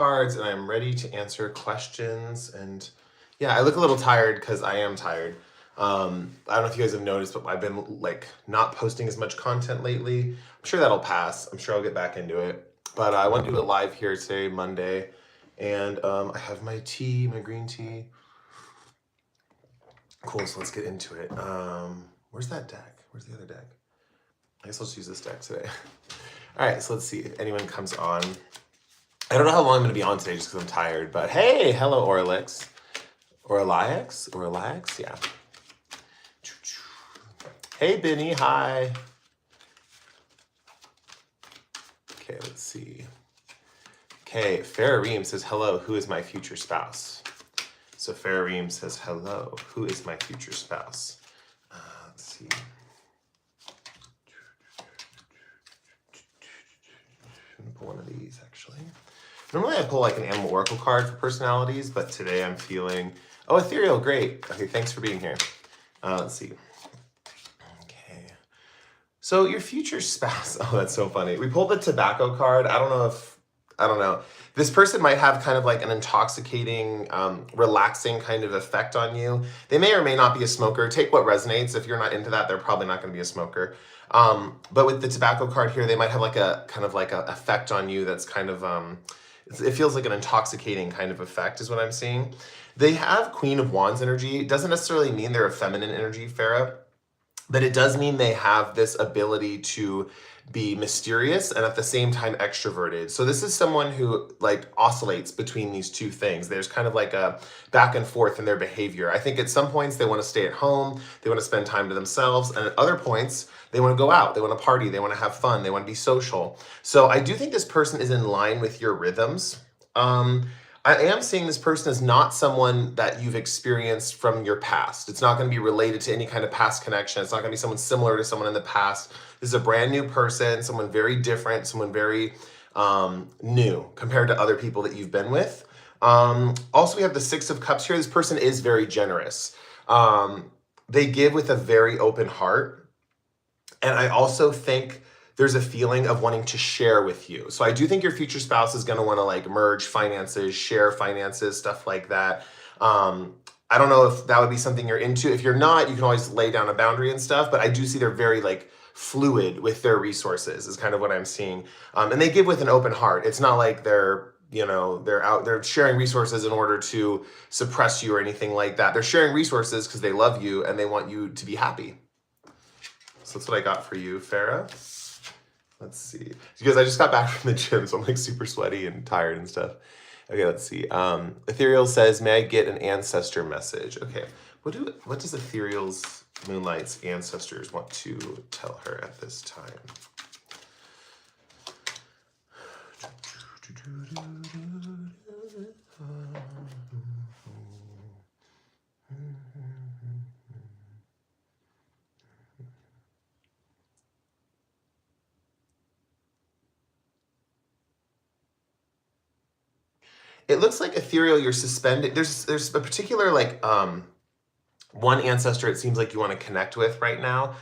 cards, and I'm ready to answer questions. And yeah, I look a little tired because I am tired. I don't know if you guys have noticed, but I've been like not posting as much content lately. I'm sure that'll pass. I'm sure I'll get back into it. But I want to do it live here today, Monday. And I have my tea, my green tea. Cool, so let's get into it. Where's that deck? Where's the other deck? I guess I'll just use this deck today. All right, so let's see if anyone comes on. I don't know how long I'm going to be on today just because I'm tired, but hey, hello, Orlix. Orlax, yeah. Hey, Benny, hi. Okay, let's see. Okay, Farah Ream says, hello, who is my future spouse? So Farah Ream says, hello, who is my future spouse? Let's see. I'm going to pull one of these, actually. Normally I pull like an Animal Oracle card for personalities, but today I'm feeling, oh, Ethereal, great. Okay, thanks for being here. Let's see. Okay. So your future spouse, oh, that's so funny. We pulled the tobacco card. I don't know. This person might have kind of like an intoxicating, relaxing kind of effect on you. They may or may not be a smoker. Take what resonates. If you're not into that, they're probably not going to be a smoker. But with the tobacco card here, they might have like a kind of like a effect on you that's kind of, it feels like an intoxicating kind of effect is what I'm seeing. They have Queen of Wands energy. It doesn't necessarily mean they're a feminine energy, Farah, but it does mean they have this ability to be mysterious and at the same time extroverted. So this is someone who like oscillates between these two things. There's kind of like a back and forth in their behavior. I think at some points they want to stay at home, they want to spend time to themselves, and at other points they want to go out, they want to party, they want to have fun, they want to be social. So I do think this person is in line with your rhythms. I am seeing this person as not someone that you've experienced from your past. It's not going to be related to any kind of past connection. It's not going to be someone similar to someone in the past. This is a brand new person, someone very different, someone very new compared to other people that you've been with. Also, we have the Six of Cups here. This person is very generous. They give with a very open heart. And I also think there's a feeling of wanting to share with you. So I do think your future spouse is going to want to like merge finances, share finances, stuff like that. I don't know if that would be something you're into. If you're not, you can always lay down a boundary and stuff. But I do see they're very like fluid with their resources is kind of what I'm seeing. And they give with an open heart. It's not like they're they're sharing resources in order to suppress you or anything like that. They're sharing resources because they love you and they want you to be happy. So that's what I got for you, Farah. Let's see. Because I just got back from the gym, so I'm like super sweaty and tired and stuff. Okay, let's see. Ethereal says, may I get an ancestor message? Okay. What does Ethereal's Moonlight's ancestors want to tell her at this time? It looks like Ethereal, you're suspended. There's a particular like one ancestor it seems like you want to connect with right now.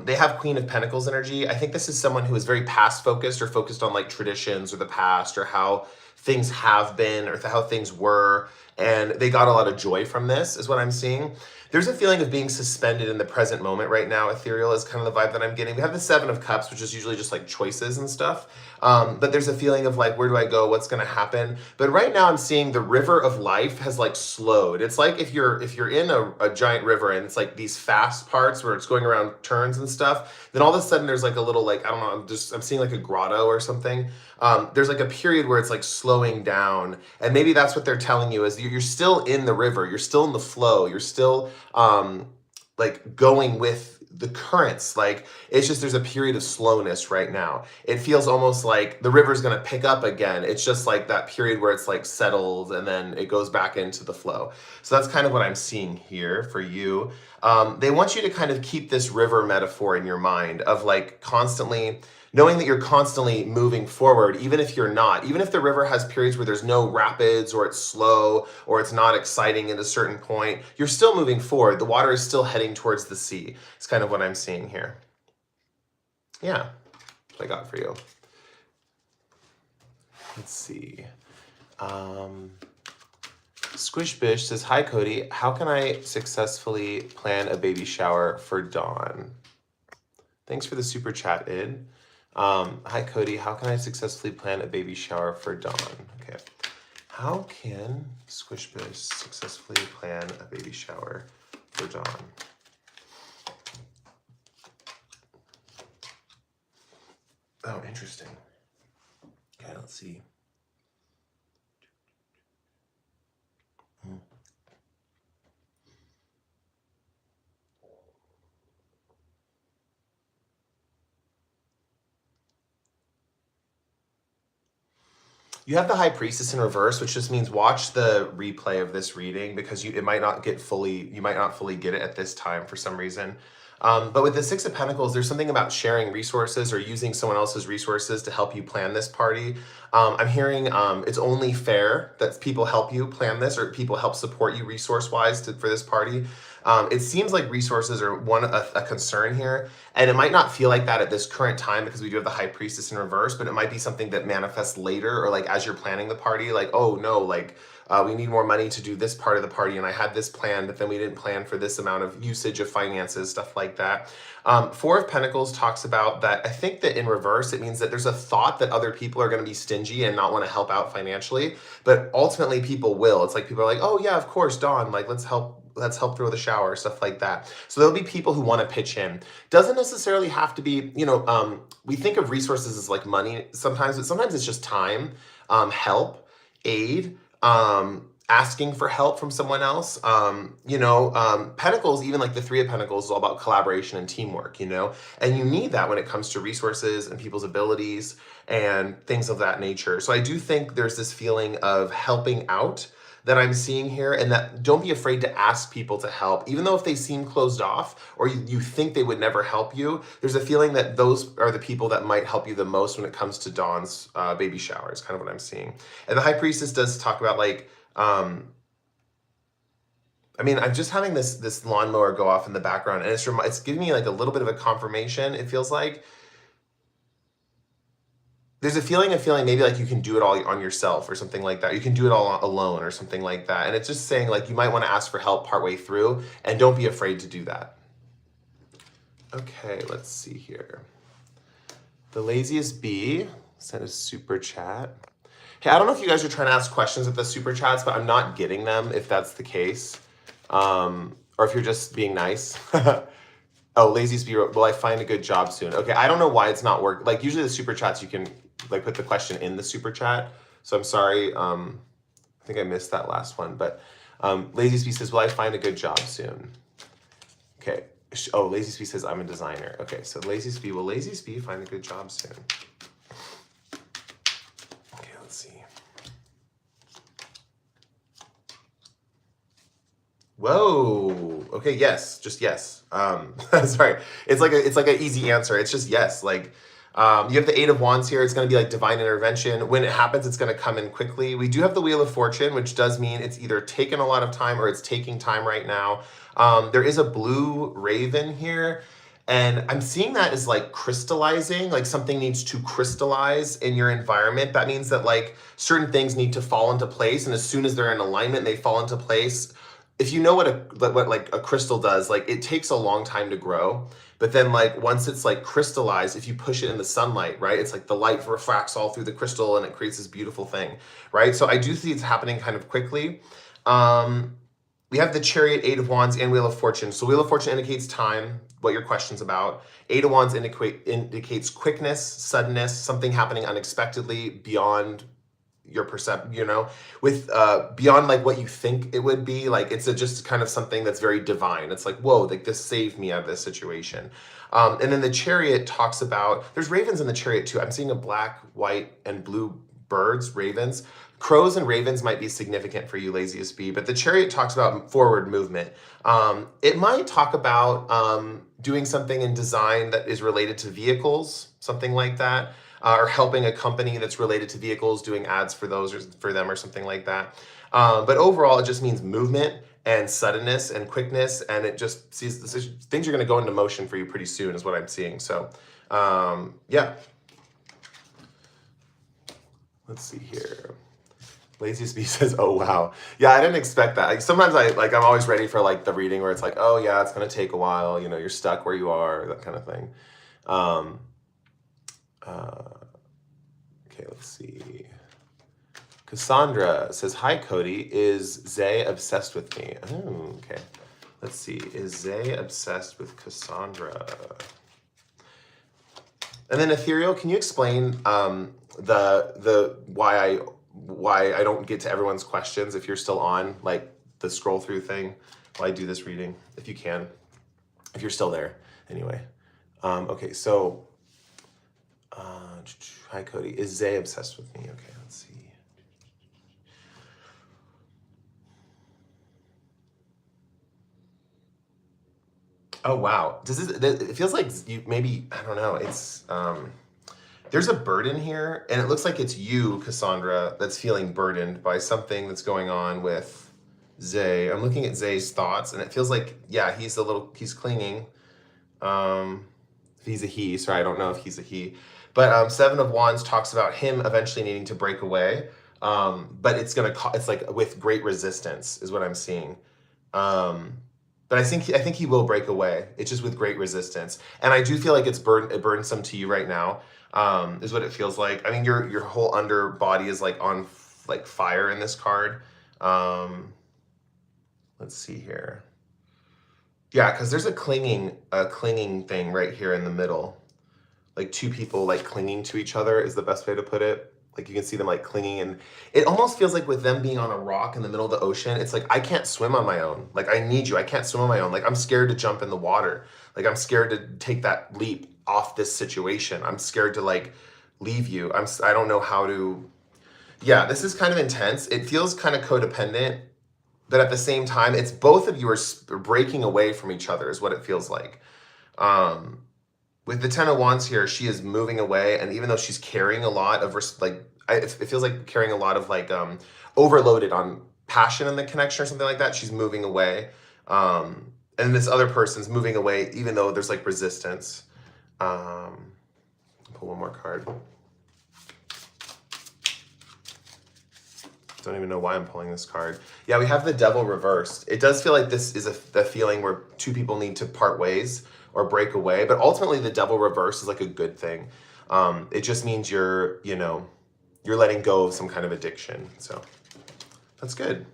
They have Queen of Pentacles energy. I think this is someone who is very past focused or focused on like traditions or the past or how things have been or how things were. And they got a lot of joy from this is what I'm seeing. There's a feeling of being suspended in the present moment right now. Ethereal is kind of the vibe that I'm getting. We have the Seven of Cups, which is usually just like choices and stuff. But there's a feeling of like, where do I go? What's going to happen? But right now I'm seeing the river of life has like slowed. It's like if you're in a giant river and it's like these fast parts where it's going around turns and stuff, then all of a sudden there's like a little like, I don't know, I'm seeing like a grotto or something. There's like a period where it's like slowing down. And maybe that's what they're telling you is you're still in the river. You're still in the flow. You're still like going with the currents. Like it's just there's a period of slowness right now. It feels almost like the river's going to pick up again. It's just like that period where it's like settled and then it goes back into the flow. So that's kind of what I'm seeing here for you. They want you to kind of keep this river metaphor in your mind of like constantly knowing that you're constantly moving forward, even if you're not, even if the river has periods where there's no rapids or it's slow or it's not exciting at a certain point, you're still moving forward. The water is still heading towards the sea. It's kind of what I'm seeing here. Yeah, that's what I got for you. Let's see. Squishbish says, hi, Cody. How can I successfully plan a baby shower for Dawn? Thanks for the super chat, Id. Hi, Cody. How can I successfully plan a baby shower for Dawn? Okay. How can Squishbish successfully plan a baby shower for Dawn? Oh, interesting. Okay, let's see. You have the High Priestess in reverse, which just means watch the replay of this reading because you might not fully get it at this time for some reason. But with the Six of Pentacles, there's something about sharing resources or using someone else's resources to help you plan this party. I'm hearing it's only fair that people help you plan this or people help support you resource-wise for this party. It seems like resources are a concern here, and it might not feel like that at this current time because we do have the High Priestess in reverse, but it might be something that manifests later or like as you're planning the party, like, oh no, like we need more money to do this part of the party, and I had this plan, but then we didn't plan for this amount of usage of finances, stuff like that. Four of Pentacles talks about that. I think that in reverse, it means that there's a thought that other people are going to be stingy and not want to help out financially, but ultimately people will. It's like people are like, oh yeah, of course, Dawn, like let's help throw the shower, stuff like that. So there'll be people who want to pitch in. Doesn't necessarily have to be, we think of resources as like money sometimes, but sometimes it's just time, help, aid, asking for help from someone else. Pentacles, even like the Three of Pentacles, is all about collaboration and teamwork, and you need that when it comes to resources and people's abilities and things of that nature. So I do think there's this feeling of helping out that I'm seeing here, and that don't be afraid to ask people to help, even though if they seem closed off or you think they would never help you, there's a feeling that those are the people that might help you the most when it comes to Dawn's baby shower is kind of what I'm seeing. And the High Priestess does talk about like, I'm just having this lawnmower go off in the background, and it's giving me like a little bit of a confirmation. It feels like there's a feeling maybe like you can do it all on yourself or something like that. You can do it all alone or something like that. And it's just saying like you might want to ask for help partway through, and don't be afraid to do that. Okay, let's see here. The Laziest Bee sent a super chat. Hey, I don't know if you guys are trying to ask questions with the super chats, but I'm not getting them if that's the case. Or if you're just being nice. Oh, Laziest Bee wrote, will I find a good job soon? Okay, I don't know why it's not working. Like usually the super chats, you can like put the question in the super chat. So I'm sorry. I think I missed that last one, but Laziest Bee says, will I find a good job soon? Okay. Oh, Laziest Bee says, I'm a designer. Okay, so Laziest Bee, will Laziest Bee find a good job soon? Okay, let's see. Whoa. Okay, yes, just yes. Sorry. It's like an easy answer. It's just yes. Like you have the Eight of Wands here. It's going to be like divine intervention. When it happens, it's going to come in quickly. We do have the Wheel of Fortune, which does mean it's either taken a lot of time or it's taking time right now. There is a blue raven here, and I'm seeing that as like crystallizing, like something needs to crystallize in your environment. That means that like certain things need to fall into place, and as soon as they're in alignment, they fall into place. If you know what like a crystal does, like it takes a long time to grow, but then like once it's like crystallized, if you push it in the sunlight, right, it's like the light refracts all through the crystal and it creates this beautiful thing, right? So I do see it's happening kind of quickly. We have the Chariot, Eight of Wands, and Wheel of Fortune. So Wheel of Fortune indicates time, what your question's about. Eight of Wands indicates quickness, suddenness, something happening unexpectedly beyond your perception, with beyond like what you think it would be. Like it's just kind of something that's very divine. It's like, whoa, like this saved me out of this situation. And then the Chariot talks about, there's ravens in the Chariot too. I'm seeing a black, white, and blue birds, ravens. Crows and ravens might be significant for you, Laziest Bee, but the Chariot talks about forward movement. It might talk about doing something in design that is related to vehicles, something like that. Or helping a company that's related to vehicles, doing ads for those or for them or something like that. But overall, it just means movement and suddenness and quickness, and it just sees things are going to go into motion for you pretty soon is what I'm seeing. So yeah. Let's see here. Laziest Bee says, "Oh wow, yeah, I didn't expect that." Like sometimes I'm always ready for like the reading where it's like, "Oh yeah, it's gonna take a while. You know, you're stuck where you are," that kind of thing. Um, okay, let's see. Cassandra says, "Hi Cody, is Zay obsessed with me?" Oh, okay. Let's see. Is Zay obsessed with Cassandra? And then Ethereal, can you explain the why I don't get to everyone's questions if you're still on like the scroll through thing while I do this reading, if you can, if you're still there. Anyway, okay. So, hi Cody, is Zay obsessed with me? Okay, let's see. Oh wow, it feels like you maybe I don't know. It's there's a burden here, and it looks like it's you, Cassandra, that's feeling burdened by something that's going on with Zay. I'm looking at Zay's thoughts, and it feels like, yeah, he's clinging. If he's a he, sorry, I don't know if he's a he. But Seven of Wands talks about him eventually needing to break away. But it's like with great resistance, is what I'm seeing. But I think he will break away. It's just with great resistance, and I do feel like it's burdensome to you right now. Is what it feels like. I mean, your whole under body is like on like fire in this card. Let's see here. Yeah, because there's a clinging thing right here in the middle. Like two people like clinging to each other is the best way to put it. Like you can see them like clinging, and it almost feels like with them being on a rock in the middle of the ocean, it's like, I can't swim on my own. Like I need you. I can't swim on my own. Like I'm scared to jump in the water. Like I'm scared to take that leap off this situation. I'm scared to like leave you. I don't know how to. Yeah, this is kind of intense. It feels kind of codependent, but at the same time, it's both of you are breaking away from each other is what it feels like. With the Ten of Wands here, she is moving away, and even though she's carrying a lot of it feels like carrying a lot of like overloaded on passion in the connection or something like that. She's moving away, and this other person's moving away, even though there's like resistance. Pull one more card. Don't even know why I'm pulling this card. Yeah, we have the Devil reversed. It does feel like this is a feeling where two people need to part ways or break away, but ultimately the Devil reverse is like a good thing. It just means you're letting go of some kind of addiction. So that's good.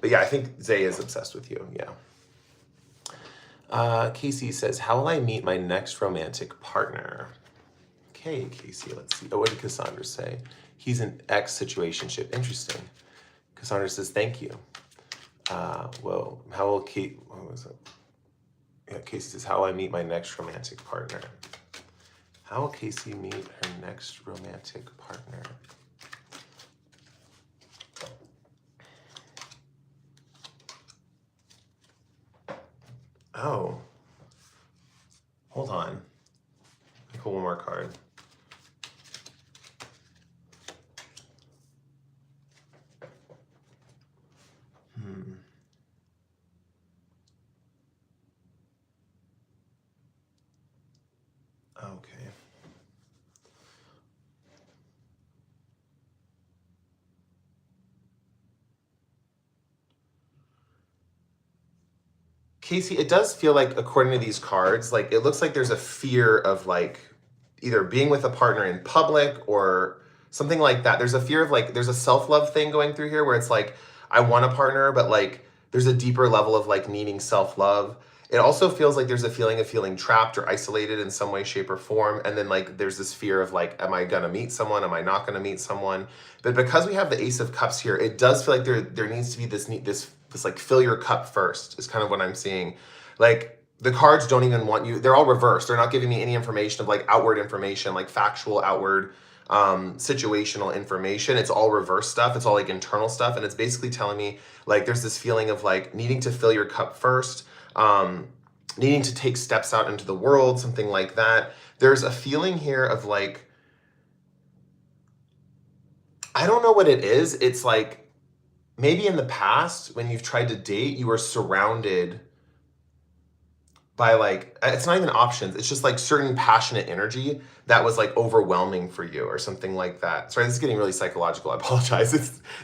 But yeah, I think Zay is obsessed with you. Yeah. Casey says, "How will I meet my next romantic partner?" Okay, Casey, let's see. Oh, what did Cassandra say? He's an ex-situationship. Interesting. Cassandra says, "Thank you." Well, how will Kate? What was it? Yeah, Casey says, "How will I meet my next romantic partner?" How will Casey meet her next romantic partner? Oh. Hold on. Let me pull one more card. Okay. Casey, it does feel like, according to these cards, like it looks like there's a fear of like either being with a partner in public or something like that. There's a fear of like, there's a self-love thing going through here where it's like, I want a partner, but like there's a deeper level of like needing self-love. It also feels like there's a feeling of feeling trapped or isolated in some way, shape, or form. And then like there's this fear of like, am I gonna meet someone? Am I not gonna meet someone? But because we have the Ace of Cups here, it does feel like there needs to be this like fill your cup first is kind of what I'm seeing. Like the cards don't even want you, they're all reversed. They're not giving me any information of like outward information, like factual outward situational information. It's all reverse stuff. It's all like internal stuff. And it's basically telling me like there's this feeling of like needing to fill your cup first, needing to take steps out into the world, something like that. There's a feeling here of like, I don't know what it is. It's like maybe in the past when you've tried to date, you were surrounded by like, it's not even options. It's just like certain passionate energy that was like overwhelming for you or something like that. Sorry, this is getting really psychological. I apologize.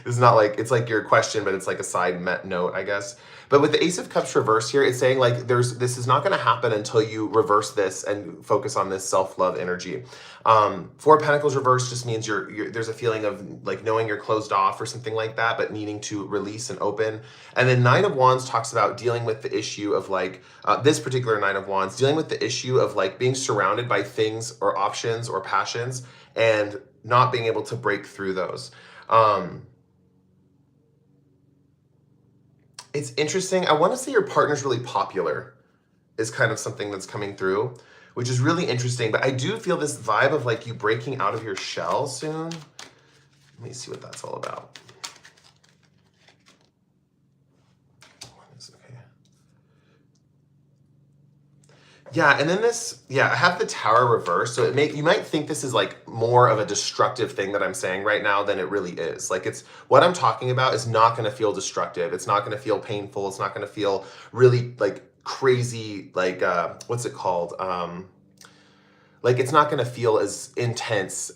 It's not like, it's like your question, but it's like a side note, I guess. But with the Ace of Cups reversed here, it's saying like this is not going to happen until you reverse this and focus on this self-love energy. Four of Pentacles reversed just means there's a feeling of like knowing you're closed off or something like that, but needing to release and open. And then Nine of Wands talks about dealing with the issue of like, this particular Nine of Wands, dealing with the issue of like being surrounded by things or options or passions and not being able to break through those. It's interesting. I want to say your partner's really popular is kind of something that's coming through, which is really interesting. But I do feel this vibe of like you breaking out of your shell soon. Let me see what that's all about. Okay. Yeah, and then this, I have the Tower reversed. So you might think this is like more of a destructive thing that I'm saying right now than it really is. Like it's, what I'm talking about is not going to feel destructive. It's not going to feel painful. It's not going to feel really like crazy, like, what's it called? Like it's not going to feel as intense.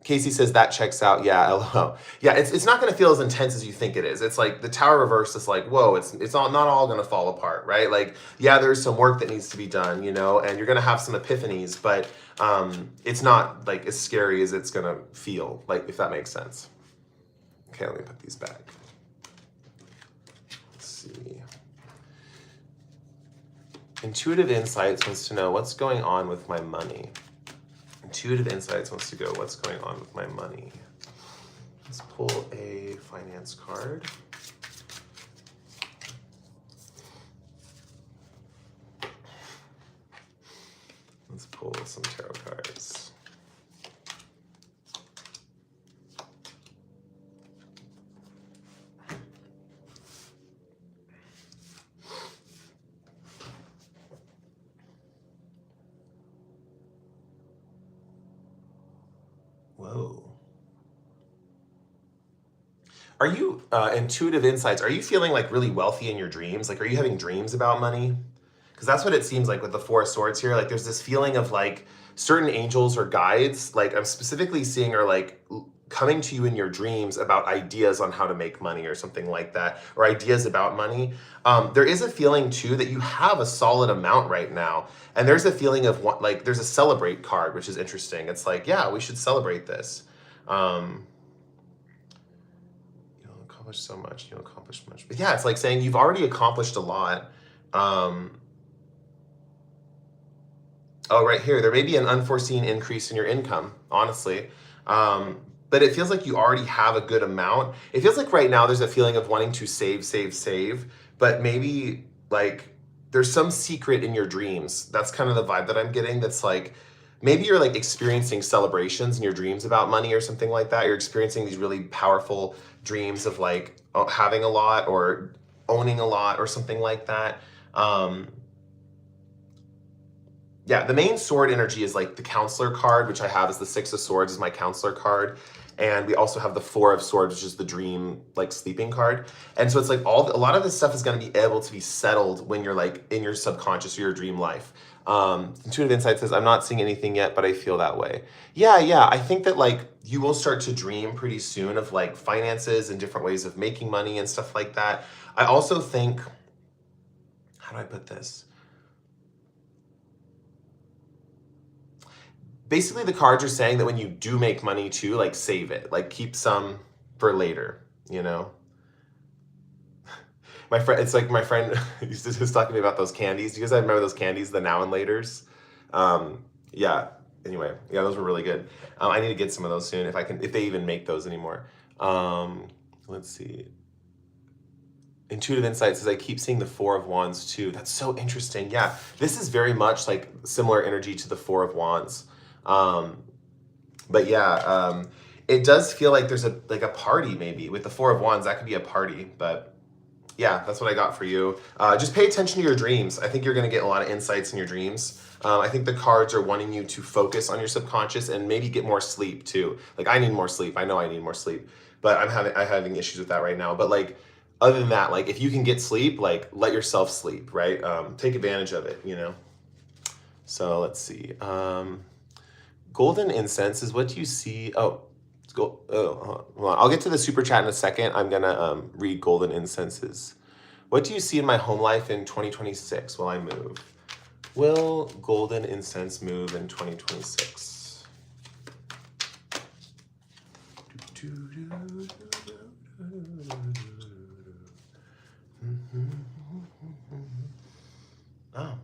Casey says that checks out. Yeah, LOL. Yeah, it's not going to feel as intense as you think it is. It's like the Tower reverse is like, whoa, it's not all going to fall apart, right? Like, yeah, there's some work that needs to be done, you know, and you're going to have some epiphanies, but it's not like as scary as it's going to feel, like, if that makes sense. Okay, let me put these back. Let's see. Intuitive Insights wants to know what's going on with my money. Intuitive Insights wants to go, what's going on with my money? Let's pull a finance card. Let's pull some tarot cards. Whoa. Are you, Intuitive Insights, are you feeling like really wealthy in your dreams? Like, are you having dreams about money? Because that's what it seems like with the Four of Swords here. Like, there's this feeling of like certain angels or guides, like I'm specifically seeing are like coming to you in your dreams about ideas on how to make money or something like that, or ideas about money. There is a feeling too that you have a solid amount right now. And there's a feeling of what, like, there's a celebrate card, which is interesting. It's like, yeah, we should celebrate this. You'll accomplish so much, you'll accomplish much. But yeah, it's like saying you've already accomplished a lot. Oh, right here, there may be an unforeseen increase in your income, honestly. But it feels like you already have a good amount. It feels like right now there's a feeling of wanting to save, but maybe like there's some secret in your dreams. That's kind of the vibe that I'm getting. That's like, maybe you're like experiencing celebrations in your dreams about money or something like that. You're experiencing these really powerful dreams of like having a lot or owning a lot or something like that. Yeah, the main sword energy is like the counselor card, which I have as the Six of Swords is my counselor card. And we also have the Four of Swords, which is the dream, like sleeping card. And so it's like a lot of this stuff is going to be able to be settled when you're like in your subconscious or your dream life. Intuitive Insight says, I'm not seeing anything yet, but I feel that way. Yeah. I think that like you will start to dream pretty soon of like finances and different ways of making money and stuff like that. I also think, how do I put this? Basically, the cards are saying that when you do make money too, like save it, like keep some for later, you know? My friend, it's like my friend was talking to me about those candies. Do you guys remember those candies, the now and laters? Yeah, anyway, yeah, those were really good. I need to get some of those soon if they even make those anymore. Let's see. Intuitive Insight says, I keep seeing the Four of Wands too. That's so interesting. Yeah, this is very much like similar energy to the Four of Wands. But yeah, it does feel like there's a party maybe with the Four of Wands. That could be a party, but yeah, that's what I got for you. Just pay attention to your dreams. I think you're going to get a lot of insights in your dreams. I think the cards are wanting you to focus on your subconscious and maybe get more sleep too. Like I need more sleep. I know I need more sleep, but I'm having issues with that right now. But like, other than that, like if you can get sleep, like let yourself sleep, right? Take advantage of it, you know? So let's see. golden incense is what do you see? Oh, let's go. Oh, hold on. I'll get to the super chat in a second. I'm gonna read golden incenses. What do you see in my home life in 2026 while I move? Will golden incense move in 2026? Oh.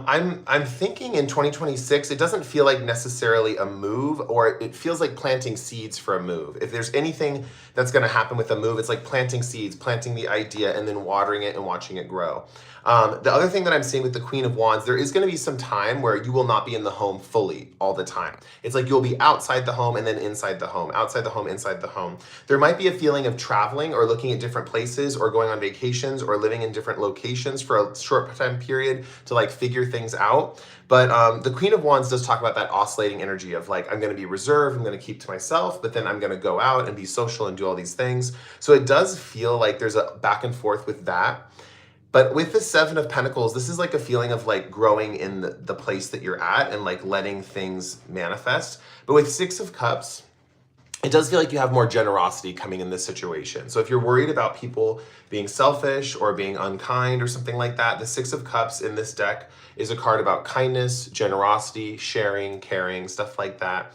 I'm thinking in 2026, it doesn't feel like necessarily a move, or it feels like planting seeds for a move. If there's anything that's going to happen with a move, it's like planting seeds, planting the idea, and then watering it and watching it grow. The other thing that I'm seeing with the Queen of Wands, there is going to be some time where you will not be in the home fully all the time. It's like you'll be outside the home and then inside the home, outside the home, inside the home. There might be a feeling of traveling or looking at different places or going on vacations or living in different locations for a short time period to like figure things out. But the Queen of Wands does talk about that oscillating energy of like, I'm going to be reserved, I'm going to keep to myself, but then I'm going to go out and be social and do all these things. So it does feel like there's a back and forth with that. But with the Seven of Pentacles, this is like a feeling of like growing in the place that you're at and like letting things manifest. But with Six of Cups, it does feel like you have more generosity coming in this situation. So if you're worried about people being selfish or being unkind or something like that, the Six of Cups in this deck is a card about kindness, generosity, sharing, caring, stuff like that.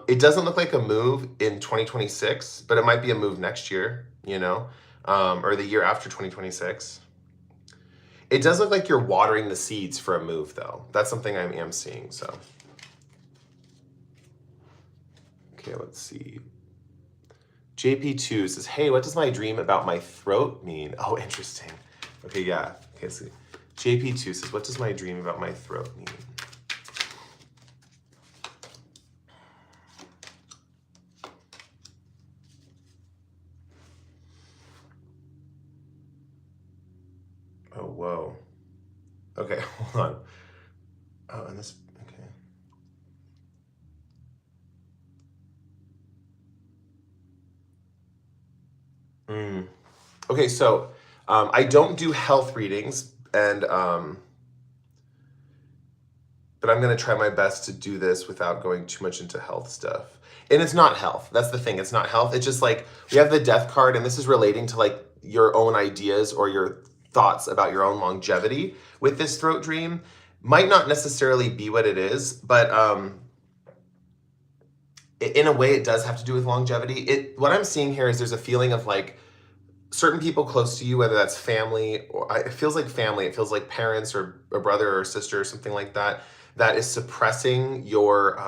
It doesn't look like a move in 2026, but it might be a move next year, you know, or the year after 2026. It does look like you're watering the seeds for a move, though. That's something I am seeing, so. Okay, let's see. JP2 says, hey, what does my dream about my throat mean? Oh, interesting. Okay, yeah. Okay, see. JP2 says, what does my dream about my throat mean? Oh, whoa. Okay, hold on. Oh, and this, okay. Okay, so I don't do health readings, and but I'm gonna try my best to do this without going too much into health stuff. And it's not health. That's the thing. It's not health. It's just like we have the death card, and this is relating to like your own ideas or your thoughts about your own longevity with this throat dream. Might not necessarily be what it is, but in a way, it does have to do with longevity. What I'm seeing here is there's a feeling of like certain people close to you, whether that's family or it feels like family, it feels like parents or a brother or sister or something like that, that is suppressing your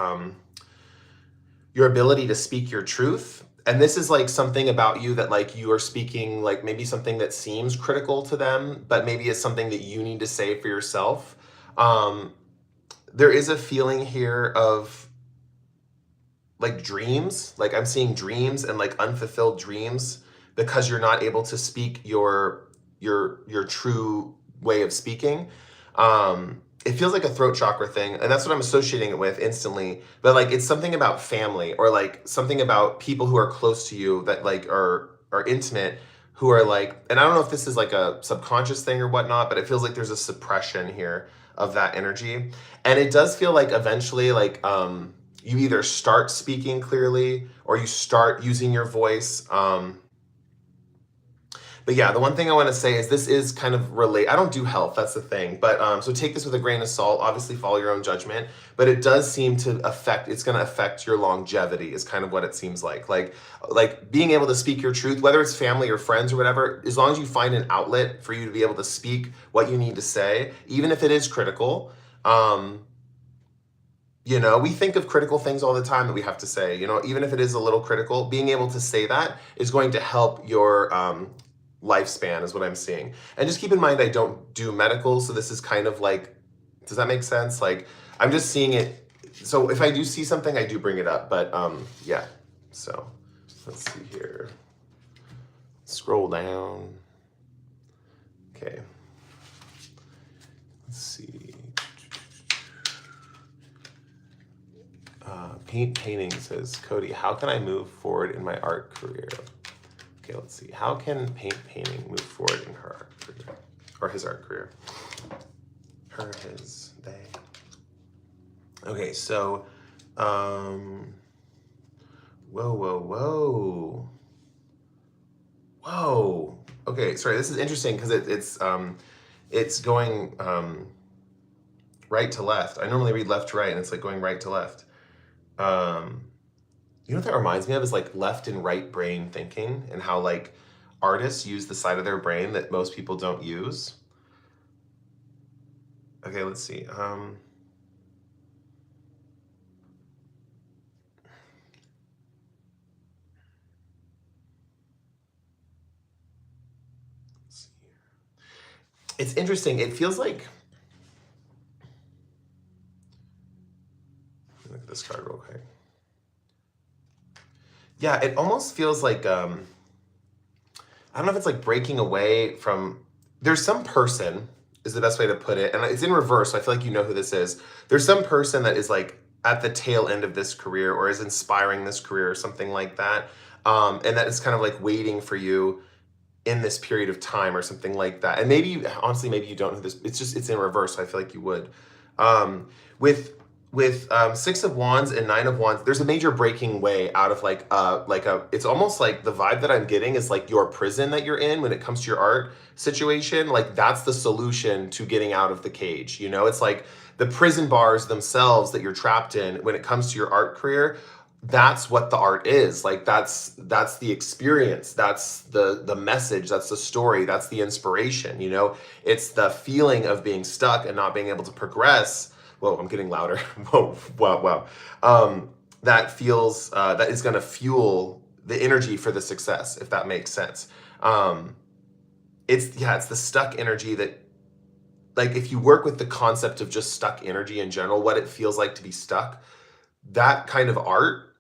ability to speak your truth. And this is like something about you that like you are speaking like maybe something that seems critical to them, but maybe it's something that you need to say for yourself. There is a feeling here of like dreams, like I'm seeing dreams and like unfulfilled dreams because you're not able to speak your true way of speaking. It feels like a throat chakra thing, and that's what I'm associating it with instantly. But like it's something about family or like something about people who are close to you that like are intimate, who are like, and I don't know if this is like a subconscious thing or whatnot, but it feels like there's a suppression here of that energy. And it does feel like eventually like you either start speaking clearly or you start using your voice. But yeah, the one thing I want to say is this is kind of I don't do health, that's the thing. But so take this with a grain of salt, obviously follow your own judgment, but it does seem to it's going to affect your longevity is kind of what it seems like. Like being able to speak your truth, whether it's family or friends or whatever, as long as you find an outlet for you to be able to speak what you need to say, even if it is critical, you know, we think of critical things all the time that we have to say, you know, even if it is a little critical, being able to say that is going to help your lifespan is what I'm seeing. And just keep in mind, I don't do medical. So this is kind of like, does that make sense? Like, I'm just seeing it. So if I do see something, I do bring it up. But yeah, so let's see here. Scroll down. Okay. Let's see. Painting says, Cody, how can I move forward in my art career? Okay, let's see. How can painting move forward in her art career? Or his art career? Her, his, they. Okay, so, um, whoa, whoa, whoa, whoa. Okay, sorry, this is interesting because it's going right to left. I normally read left to right, and it's like going right to left. Um, you know what that reminds me of is like left and right brain thinking, and how like artists use the side of their brain that most people don't use. Okay, let's see. Let's see. It's interesting. It feels like, look at this card real quick. Yeah, it almost feels like I don't know if it's like breaking away from. There's some person is the best way to put it, and it's in reverse. So I feel like you know who this is. There's some person that is like at the tail end of this career or is inspiring this career or something like that, and that is kind of like waiting for you in this period of time or something like that. And maybe honestly, maybe you don't know this. It's just it's in reverse. So I feel like you would. Um, with Six of Wands and Nine of Wands, there's a major breaking way out of like a. It's almost like the vibe that I'm getting is like your prison that you're in when it comes to your art situation. Like that's the solution to getting out of the cage. You know, it's like the prison bars themselves that you're trapped in when it comes to your art career. That's what the art is. Like that's the experience, that's the message, that's the story, that's the inspiration, you know. It's the feeling of being stuck and not being able to progress. Whoa, I'm getting louder. Whoa, wow, wow. That feels that is going to fuel the energy for the success, if that makes sense. It's the stuck energy that, like, if you work with the concept of just stuck energy in general, what it feels like to be stuck, that kind of art,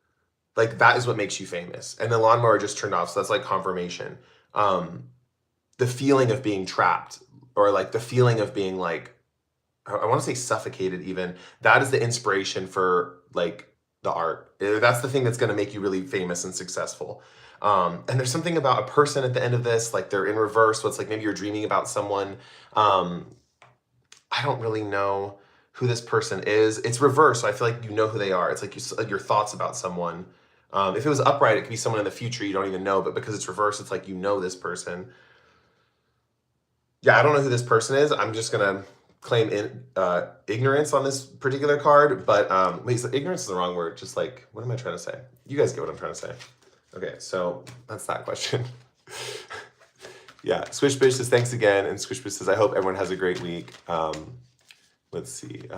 like that is what makes you famous. And the lawnmower just turned off, so that's like confirmation. Um, the feeling of being trapped, or like the feeling of being like, I want to say suffocated even, that is the inspiration for like the art. That's the thing that's going to make you really famous and successful. And there's something about a person at the end of this, like they're in reverse. So it's like maybe you're dreaming about someone. Um, I don't really know who this person is. It's reverse, so I feel like you know who they are. It's like like your thoughts about someone. If it was upright, it could be someone in the future you don't even know, but because it's reverse, it's like you know this person. Yeah, I don't know who this person is. I'm just gonna claim ignorance on this particular card, but wait, so ignorance is the wrong word. Just like, what am I trying to say? You guys get what I'm trying to say. Okay, so that's that question. Yeah, Swishbish says thanks again, and Swishbish says I hope everyone has a great week. Let's see.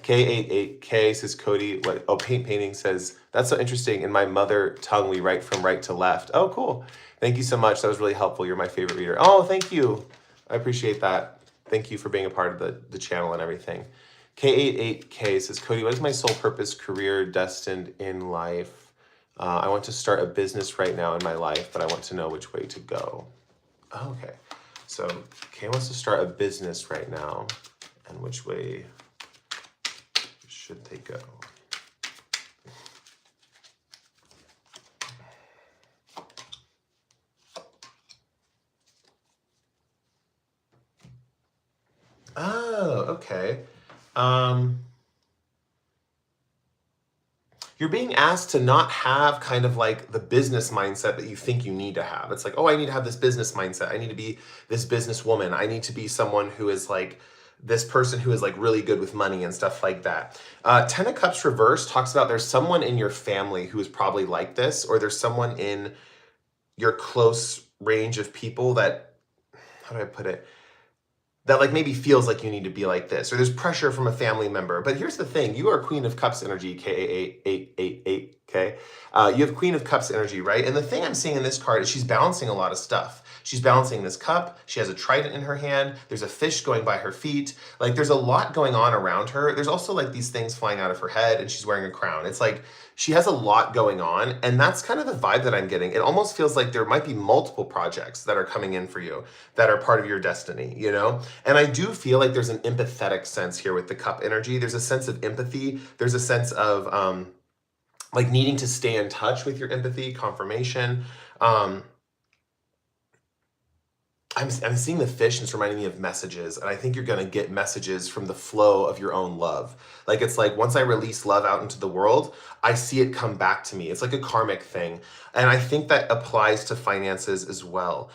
K88K says Cody. What? Oh, painting says that's so interesting. In my mother tongue, we write from right to left. Oh, cool. Thank you so much. That was really helpful. You're my favorite reader. Oh, thank you. I appreciate that. Thank you for being a part of the channel and everything. K88K says Cody, what is my sole purpose, career, destined in life? I want to start a business right now in my life, but I want to know which way to go. Okay. So Kay wants to start a business right now, and which way should they go? Oh, okay. Um, you're being asked to not have kind of like the business mindset that you think you need to have. It's like, oh, I need to have this business mindset. I need to be this businesswoman. I need to be someone who is like this person who is like really good with money and stuff like that. Ten of Cups reverse talks about there's someone in your family who is probably like this, or there's someone in your close range of people that, how do I put it? That like maybe feels like you need to be like this, or there's pressure from a family member. But here's the thing: you are Queen of Cups energy, K888. Okay, you have Queen of Cups energy, right? And the thing I'm seeing in this card is she's balancing a lot of stuff. She's balancing this cup. She has a trident in her hand. There's a fish going by her feet. Like there's a lot going on around her. There's also like these things flying out of her head, and she's wearing a crown. It's like she has a lot going on, and that's kind of the vibe that I'm getting. It almost feels like there might be multiple projects that are coming in for you that are part of your destiny, you know? And I do feel like there's an empathetic sense here with the cup energy. There's a sense of empathy. There's a sense of like needing to stay in touch with your empathy, confirmation. Um, I'm seeing the fish and it's reminding me of messages, and I think you're gonna get messages from the flow of your own love. Like it's like once I release love out into the world, I see it come back to me. It's like a karmic thing, and I think that applies to finances as well.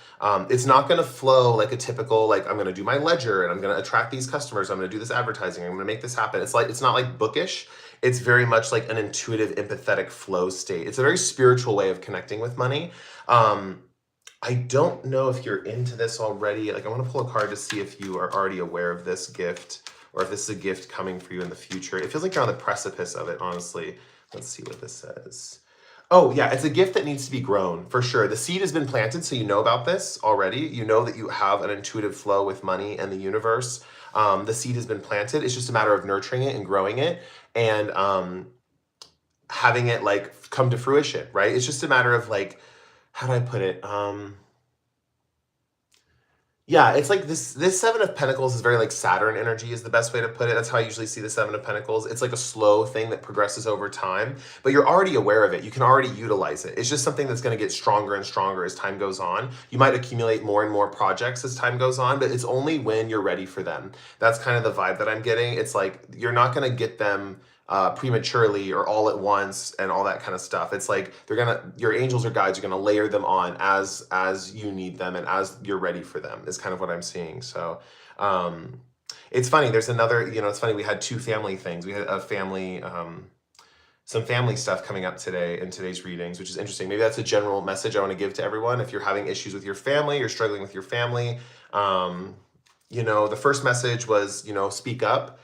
It's not gonna flow like a typical like I'm gonna do my ledger and I'm gonna attract these customers. I'm gonna do this advertising. I'm gonna make this happen. It's not like bookish. It's very much like an intuitive, empathetic flow state. It's a very spiritual way of connecting with money. Um, I don't know if you're into this already. Like, I want to pull a card to see if you are already aware of this gift or if this is a gift coming for you in the future. It feels like you're on the precipice of it, honestly. Let's see what this says. Oh, yeah, it's a gift that needs to be grown for sure. The seed has been planted, so you know about this already. You know that you have an intuitive flow with money and the universe. The seed has been planted. It's just a matter of nurturing it and growing it and having it like come to fruition, right? It's just a matter of like, how do I put it? Yeah, it's like this Seven of Pentacles is very like Saturn energy is the best way to put it. That's how I usually see the Seven of Pentacles. It's like a slow thing that progresses over time, but you're already aware of it. You can already utilize it. It's just something that's going to get stronger and stronger as time goes on. You might accumulate more and more projects as time goes on, but it's only when you're ready for them. That's kind of the vibe that I'm getting. It's like you're not going to get them prematurely or all at once and all that kind of stuff. It's like your angels or guides are gonna layer them on as you need them and as you're ready for them is kind of what I'm seeing. So it's funny. There's another, it's funny. We had two family things. We had a family, some family stuff coming up today in today's readings, which is interesting. Maybe that's a general message I want to give to everyone. If you're having issues with your family, you're struggling with your family. The first message was, speak up.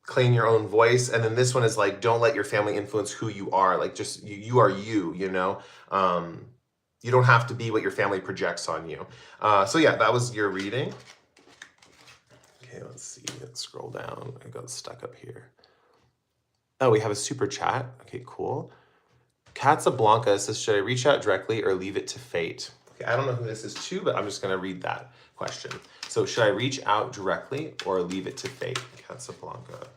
Claim your own voice, and then this one is like don't let your family influence who you are. Like just you are you. You don't have to be what your family projects on you. So yeah, that was your reading. Okay, let's see. Let's scroll down. I got stuck up here. Oh, we have a super chat. Okay, cool. Casablanca says, should I reach out directly or leave it to fate? Okay, I don't know who this is to, but I'm just going to read that question. So should I reach out directly or leave it to fate? Casablanca.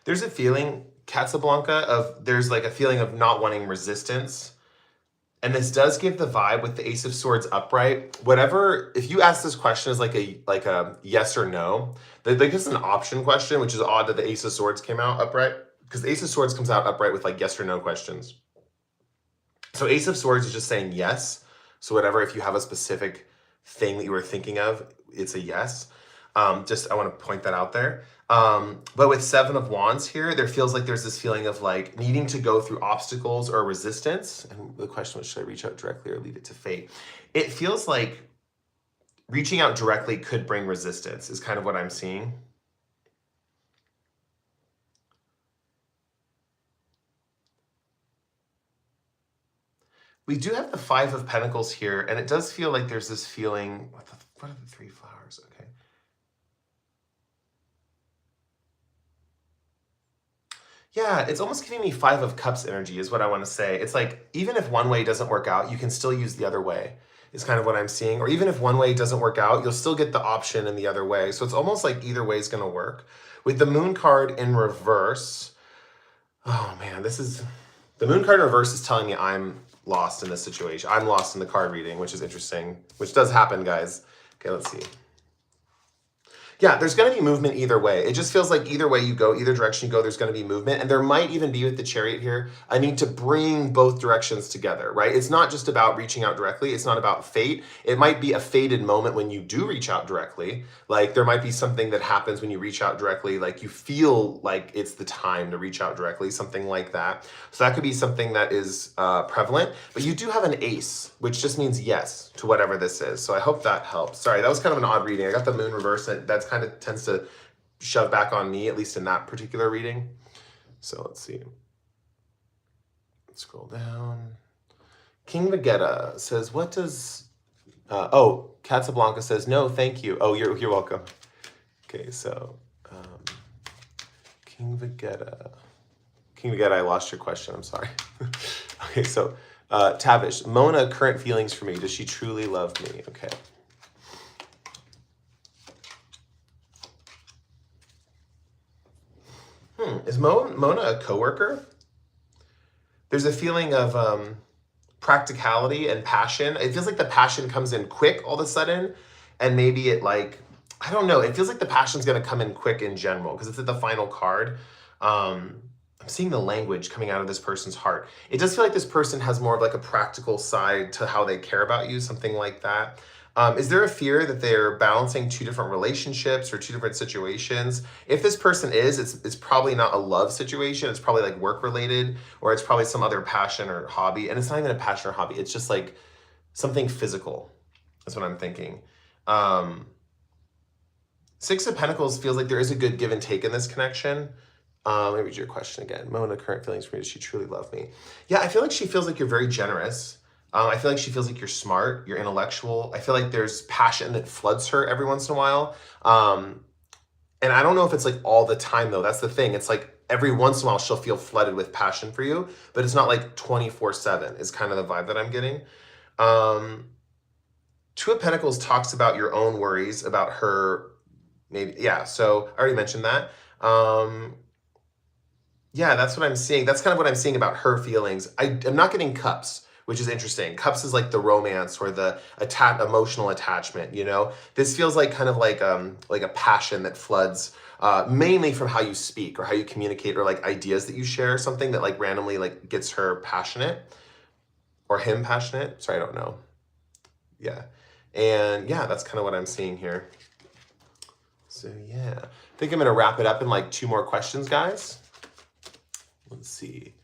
There's a feeling, Casablanca, there's like a feeling of not wanting resistance. And this does give the vibe with the Ace of Swords upright. Whatever, if you ask this question as like a yes or no, like this is an option question, which is odd that the Ace of Swords came out upright, because the Ace of Swords comes out upright with like yes or no questions. So Ace of Swords is just saying yes. So whatever, if you have a specific thing that you were thinking of, it's a yes. I want to point that out there. But with Seven of Wands here, there feels like there's this feeling of like needing to go through obstacles or resistance. And the question was, should I reach out directly or leave it to fate? It feels like reaching out directly could bring resistance is kind of what I'm seeing. We do have the Five of Pentacles here, and it does feel like there's this feeling, what are the three flowers? Okay. Yeah, it's almost giving me Five of Cups energy is what I want to say. It's like, even if one way doesn't work out, you can still use the other way, is kind of what I'm seeing. Or even if one way doesn't work out, you'll still get the option in the other way. So it's almost like either way is going to work. With the Moon card in reverse, oh man, the Moon card in reverse is telling me I'm lost in this situation. I'm lost in the card reading, which is interesting, which does happen, guys. Okay, let's see. Yeah, there's going to be movement either way. It just feels like either way you go, either direction you go, there's going to be movement. And there might even be with the Chariot here, I need to bring both directions together, right? It's not just about reaching out directly. It's not about fate. It might be a fated moment when you do reach out directly. Like there might be something that happens when you reach out directly, like you feel like it's the time to reach out directly, something like that. So that could be something that is prevalent. But you do have an ace, which just means yes to whatever this is. So I hope that helps. Sorry, that was kind of an odd reading. I got the Moon reverse. That's kind of tends to shove back on me, at least in that particular reading. So let's see. Scroll down. King Vegeta says, what does... oh, Casablanca says, no, thank you. Oh, you're welcome. Okay, so... King Vegeta. King Vegeta, I lost your question. I'm sorry. Okay, so Tavish, Mona, current feelings for me. Does she truly love me? Okay. Is Mona a coworker? There's a feeling of practicality and passion. It feels like the passion comes in quick all of a sudden, and maybe it like, I don't know. It feels like the passion's going to come in quick in general because it's at the final card. I'm seeing the language coming out of this person's heart. It does feel like this person has more of like a practical side to how they care about you, something like that. Is there a fear that they're balancing two different relationships or two different situations? If this person is, it's probably not a love situation. It's probably like work related, or it's probably some other passion or hobby. And it's not even a passion or hobby. It's just like something physical. That's what I'm thinking. Six of Pentacles feels like there is a good give and take in this connection. Let me read your question again. Mona, current feelings for me. Does she truly love me? Yeah, I feel like she feels like you're very generous. I feel like she feels like you're smart, you're intellectual. I feel like there's passion that floods her every once in a while. And I don't know if it's like all the time though. That's the thing. It's like every once in a while she'll feel flooded with passion for you, but it's not like 24/7 is kind of the vibe that I'm getting. Two of Pentacles talks about your own worries about her. Maybe, yeah. So I already mentioned that. Yeah, that's what I'm seeing. That's kind of what I'm seeing about her feelings. I'm not getting cups, which is interesting. Cups is like the romance or the emotional attachment, you know? This feels like kind of like a passion that floods mainly from how you speak or how you communicate or like ideas that you share, something that like randomly like gets her passionate or him passionate. Sorry, I don't know. Yeah. And yeah, that's kind of what I'm seeing here. So yeah, I think I'm going to wrap it up in like 2 more questions, guys. Let's see.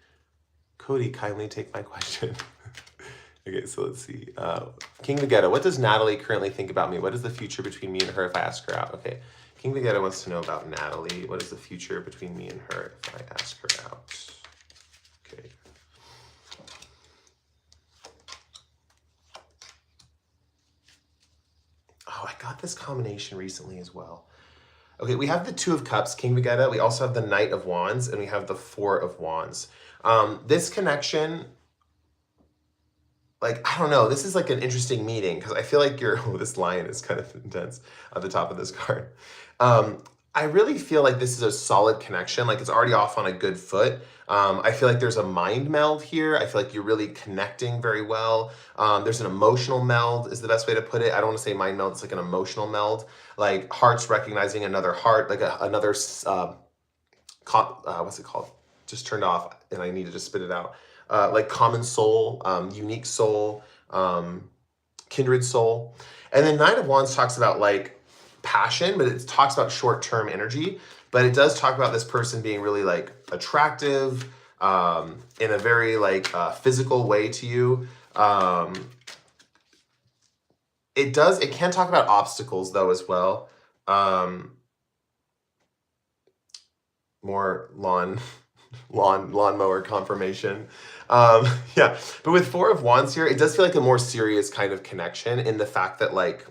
Cody, kindly take my question. Okay, so let's see. King Vegeta, what does Natalie currently think about me? What is the future between me and her if I ask her out? Okay, King Vegeta wants to know about Natalie. What is the future between me and her if I ask her out? Okay. Oh, I got this combination recently as well. Okay, we have the Two of Cups, King Vegeta. We also have the Knight of Wands, and we have the Four of Wands. This connection, like, I don't know, this is like an interesting meeting because I feel like oh, this lion is kind of intense at the top of this card. I really feel like this is a solid connection. Like it's already off on a good foot. I feel like there's a mind meld here. I feel like you're really connecting very well. There's an emotional meld is the best way to put it. I don't want to say mind meld. It's like an emotional meld. Like hearts recognizing another heart, like another, what's it called? Just turned off and I need to just spit it out. Like common soul, unique soul, kindred soul. And then Nine of Wands talks about like passion, but it talks about short-term energy. But it does talk about this person being really like attractive in a very like physical way to you. It can talk about obstacles though as well. More lawnmower confirmation. Yeah, but with Four of Wands here, it does feel like a more serious kind of connection in the fact that like,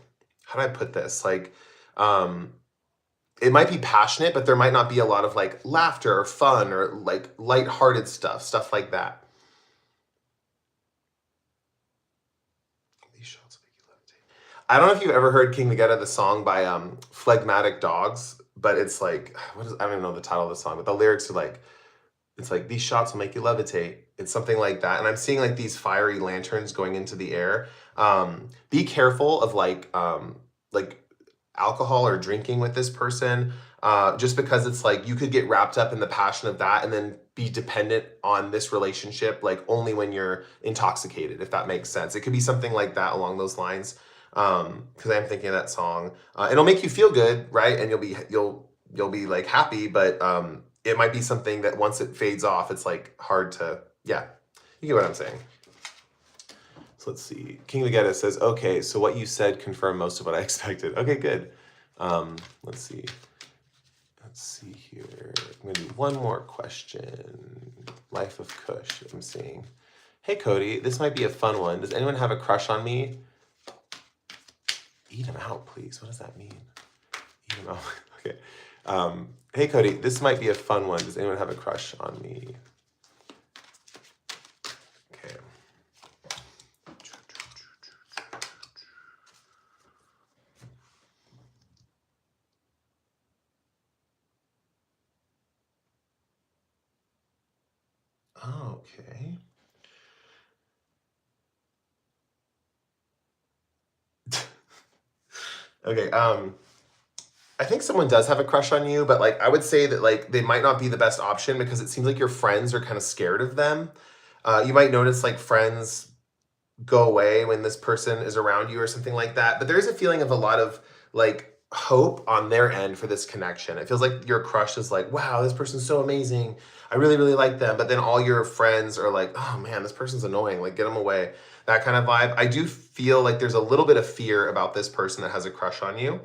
how do I put this? Like, it might be passionate, but there might not be a lot of like laughter or fun or like lighthearted stuff like that. These shots make you levitate. I don't know if you've ever heard King Vegeta, the song by Phlegmatic Dogs, but it's like, I don't even know the title of the song, but the lyrics are like, it's like, these shots will make you levitate. It's something like that. And I'm seeing like these fiery lanterns going into the air. Be careful of like alcohol or drinking with this person, just because it's like you could get wrapped up in the passion of that and then be dependent on this relationship like only when you're intoxicated, if that makes sense. It could be something like that along those lines, because I'm thinking of that song. It'll make you feel good, right? And you'll be like happy, but it might be something that once it fades off, it's like hard to, yeah, you get what I'm saying. So let's see. King Vegeta says, okay, so what you said confirmed most of what I expected. Okay, good. Let's see. Let's see here. I'm going to do one more question. Life of Kush, I'm seeing. Hey, Cody, this might be a fun one. Does anyone have a crush on me? Eat him out, please. What does that mean? Eat him out. Okay. Hey, Cody, this might be a fun one. Does anyone have a crush on me? Okay. Okay. Okay, I think someone does have a crush on you, but like I would say that like they might not be the best option because it seems like your friends are kind of scared of them. You might notice like friends go away when this person is around you or something like that. But there is a feeling of a lot of like hope on their end for this connection. It feels like your crush is like, wow, this person's so amazing. I really, really like them. But then all your friends are like, oh man, this person's annoying. Like, get them away. That kind of vibe. I do feel like there's a little bit of fear about this person that has a crush on you.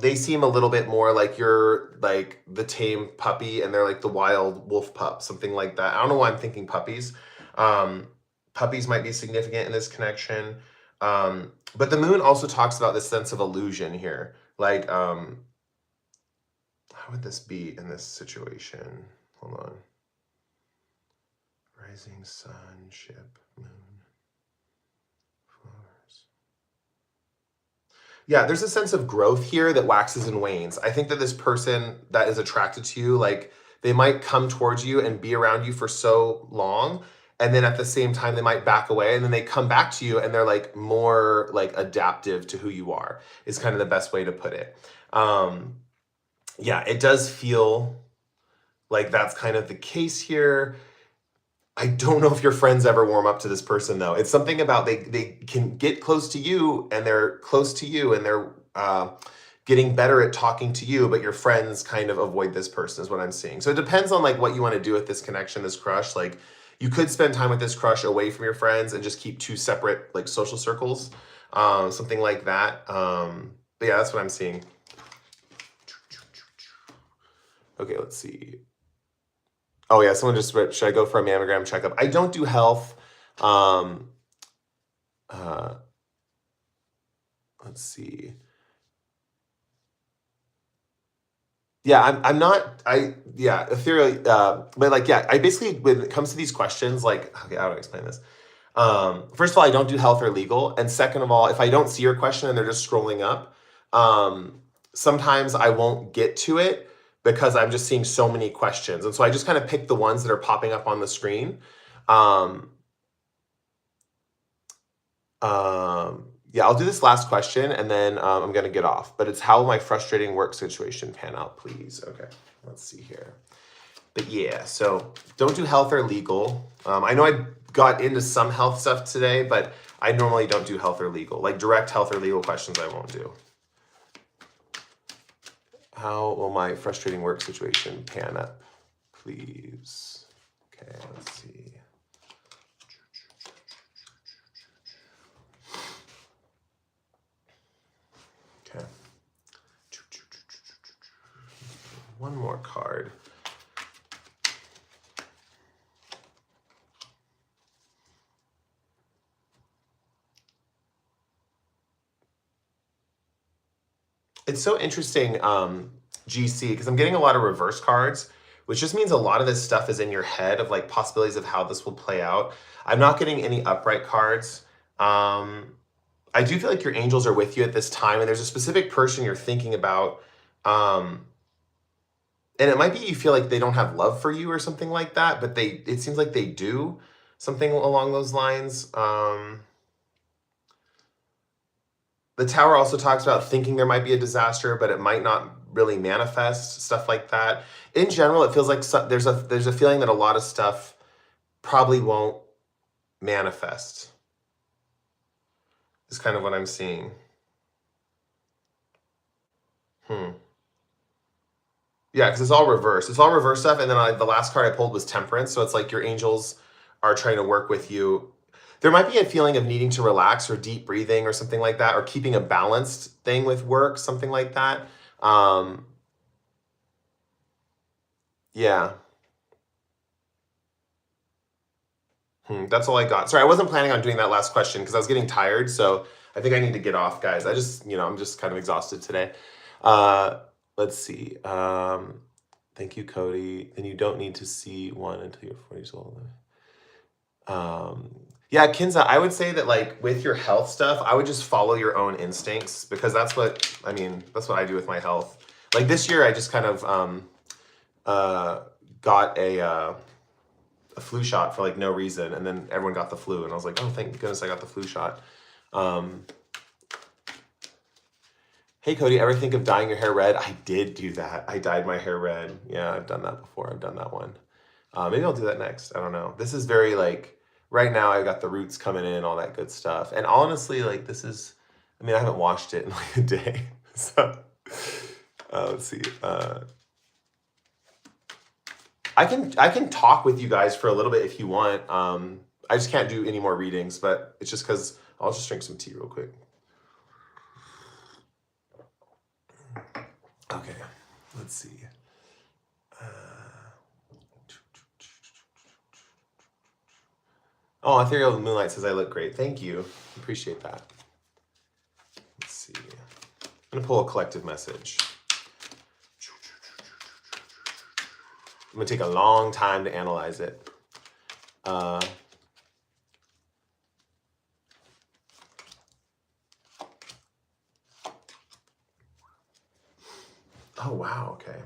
They seem a little bit more like you're like the tame puppy and they're like the wild wolf pup, something like that. I don't know why I'm thinking puppies. Um, Puppies might be significant in this connection. But the moon also talks about this sense of illusion here. Like, how would this be in this situation? Hold on. Rising sun, ship, moon, flowers. Yeah, there's a sense of growth here that waxes and wanes. I think that this person that is attracted to you, like they might come towards you and be around you for so long, and then at the same time they might back away, and then they come back to you and they're like more like adaptive to who you are. Is kind of the best way to put it. Yeah, it does feel like that's kind of the case here. I don't know if your friends ever warm up to this person though. It's something about they can get close to you and they're close to you and they're getting better at talking to you, but your friends kind of avoid this person is what I'm seeing. So it depends on like what you want to do with this connection, this crush. Like you could spend time with this crush away from your friends and just keep two separate like social circles, something like that. But yeah, that's what I'm seeing. Okay, let's see. Oh yeah, someone just wrote, should I go for a mammogram checkup? I don't do health. Um, uh, let's see. Yeah, I'm not, yeah, ethereal, but like, yeah, I basically, when it comes to these questions, like, okay, how do I explain this? First of all, I don't do health or legal. And second of all, if I don't see your question and they're just scrolling up, sometimes I won't get to it because I'm just seeing so many questions. And so I just kind of pick the ones that are popping up on the screen. Um, yeah, I'll do this last question and then I'm gonna get off. But it's how will my frustrating work situation pan out, please? Okay, let's see here. But yeah, so don't do health or legal. I know I got into some health stuff today, but I normally don't do health or legal. Like direct health or legal questions I won't do. How will my frustrating work situation pan up, please? Okay, let's see. Okay. One more card. It's so interesting, GC, because I'm getting a lot of reverse cards, which just means a lot of this stuff is in your head of like possibilities of how this will play out. I'm not getting any upright cards. I do feel like your angels are with you at this time, and there's a specific person you're thinking about. And it might be you feel like they don't have love for you or something like that, but it seems like they do, something along those lines. The tower also talks about thinking there might be a disaster, but it might not really manifest, stuff like that. In general, it feels like there's a feeling that a lot of stuff probably won't manifest. Is kind of what I'm seeing. Yeah, because it's all reverse. It's all reverse stuff, and then the last card I pulled was Temperance, so it's like your angels are trying to work with you. There might be a feeling of needing to relax or deep breathing or something like that, or keeping a balanced thing with work, something like that. Yeah. That's all I got. Sorry, I wasn't planning on doing that last question because I was getting tired. So I think I need to get off, guys. I'm just kind of exhausted today. Let's see. Thank you, Cody. And you don't need to see one until you're 40 years old. Yeah, Kinza, I would say that like with your health stuff, I would just follow your own instincts because that's what I do with my health. Like this year, I just kind of got a flu shot for like no reason, and then everyone got the flu, and I was like, oh, thank goodness I got the flu shot. Hey Cody, ever think of dyeing your hair red? I did do that. I dyed my hair red. Yeah, I've done that before. I've done that one. Maybe I'll do that next. I don't know. This is very like right now. I've got the roots coming in, all that good stuff. And honestly, like this is. I haven't washed it in like a day. So let's see. I can talk with you guys for a little bit if you want. I just can't do any more readings, but it's just because I'll just drink some tea real quick. Okay, let's see. Oh, Ethereal Moonlight says I look great. Thank you. Appreciate that. Let's see. I'm going to pull a collective message. I'm going to take a long time to analyze it. Oh, wow. Okay.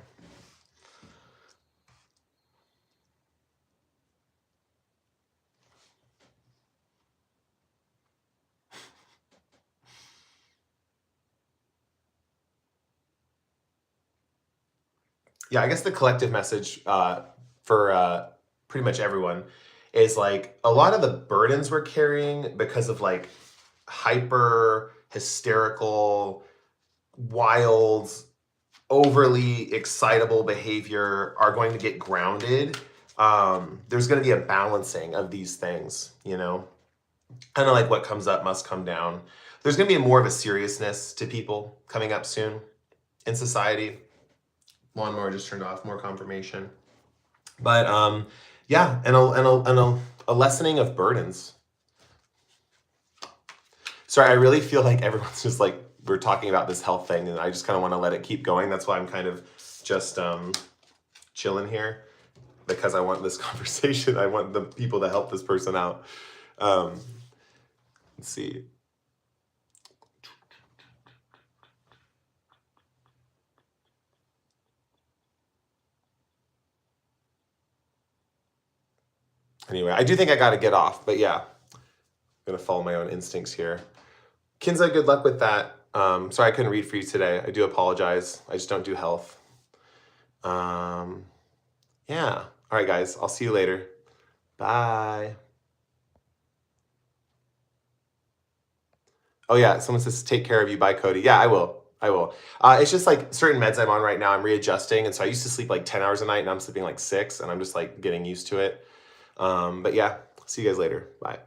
Yeah, I guess the collective message for pretty much everyone is like a lot of the burdens we're carrying because of like hyper hysterical, wild, overly excitable behavior are going to get grounded. There's going to be a balancing of these things, you know, kind of like what comes up must come down. There's going to be more of a seriousness to people coming up soon in society. Lawnmower just turned off, more confirmation. But yeah, and a lessening of burdens. Sorry, I really feel like everyone's just like, we're talking about this health thing and I just kind of want to let it keep going. That's why I'm kind of just chilling here because I want this conversation. I want the people to help this person out. Let's see. Anyway, I do think I got to get off, but yeah, I'm going to follow my own instincts here. Kinza, good luck with that. Sorry I couldn't read for you today. I do apologize. I just don't do health. Yeah. All right, guys. I'll see you later. Bye. Oh, yeah. Someone says, take care of you. Bye, Cody. Yeah, I will. It's just like certain meds I'm on right now, I'm readjusting. And so I used to sleep like 10 hours a night and I'm sleeping like 6 and I'm just like getting used to it. But yeah, see you guys later. Bye.